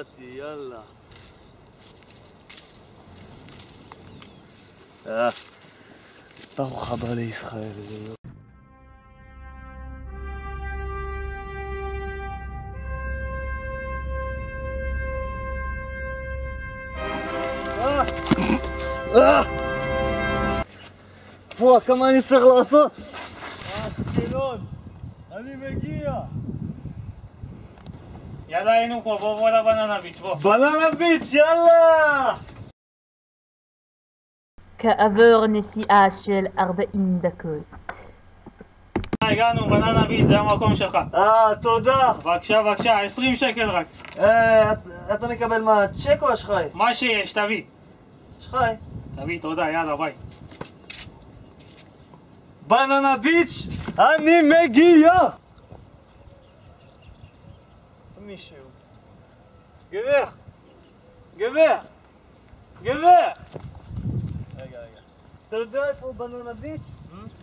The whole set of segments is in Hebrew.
יצאתי, יאללה. ברוך הבא לישראל. פואק, כמה אני צריך לעשות? אשקלון, אני מגיע. יאללה, היינו פה, בוא לבננה ביץ', בוא. בננה ביץ', יאללה! כעבור נסיעה של 40 דקות. הגענו, בננה ביץ', זה המקום שלך. תודה. בבקשה, 20 שקל רק. אתה מקבל מה, צ'ק או אשראי? מה שיש, תביא. אשראי. תביא, תודה, יאללה, ביי. בננה ביץ', אני מגיע! מישהו. גבר! רגע. אתה יודע איפה בננה ביץ'?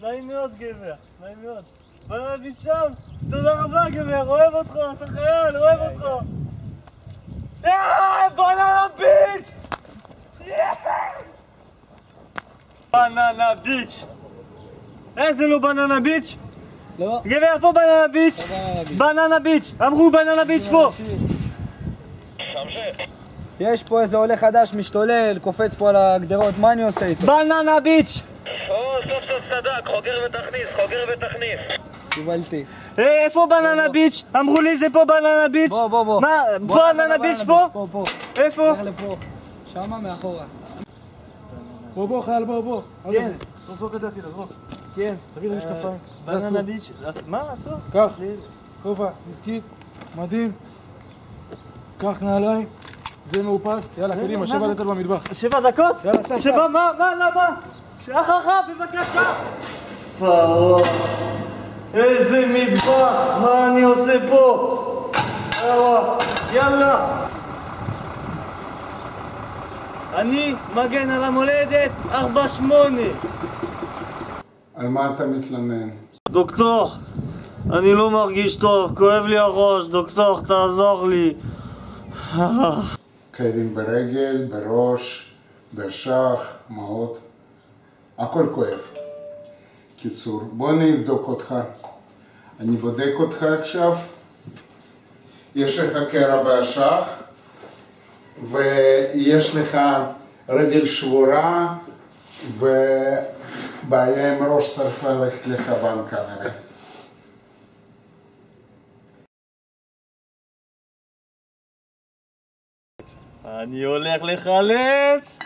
נעים מאוד גבר, נעים מאוד. בננה ביץ' שם? תודה רבה גבר, אוהב אותך, אתה חייל, אוהב אותך. בננה ביץ'! בננה ביץ'! איזה לא בננה ביץ'? לא. גבר, איפה בננה ביץ'? בננה ביץ'! אמרו בננה ביץ' פה! יש פה איזה עולה חדש משתולל, קופץ פה על הגדרות, מה אני עושה איתו? בננה ביץ'! סוף צדק, חוגר ותכניס. קיבלתי. איפה בננה ביץ'? אמרו לי זה פה בננה ביץ'! בוא. מה? בננה ביץ' פה? פה. איפה? לך לפה. שמה מאחורה. בוא, חייל, בוא. כן. זרוק את זה הצידה, זרוק. כן. תביא לי משקפיים. בננה ביץ'. מה? אסור? קח. כובע, דיסקית, מדים. קח נעליים. זה מאופס. יאללה, קדימה, 7 דקות במטבח. 7 דקות? יאללה, סע. 7 מה? למה? בבקשה. פרוק. איזה מטבח. מה אני עושה פה? יאללה. אני מגן על המולדת 4-8. על מה אתה מתלונן? דוקטור, אני לא מרגיש טוב, כואב לי הראש, דוקטור, תעזור לי. כאבים ברגל, בראש, בשח, מעות, הכל כואב. קיצור, בוא נבדוק אותך. אני בודק אותך עכשיו. יש לך קרע בשח, ויש לך רגל שבורה, ובעיה עם ראש, צריך ללכת לכוון כנראה. אני הולך לחלץ!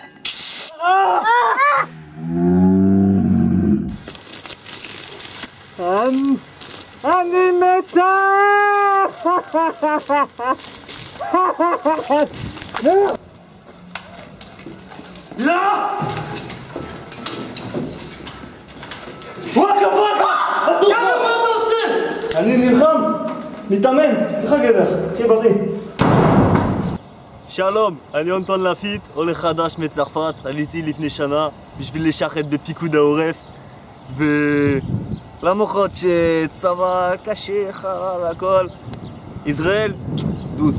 אני מתה! לא! וואקה! יאללה, מה אתה עושה? אני נלחם, מתאמן, סליחה גבר, תהיה בריא. שלום, אני אונטון לפיט, עולה חדש מצרפת, עליתי לפני שנה בשביל לשחט בפיקוד העורף ולמרות שצבא קשה, חרא והכל, ישראל, דוז.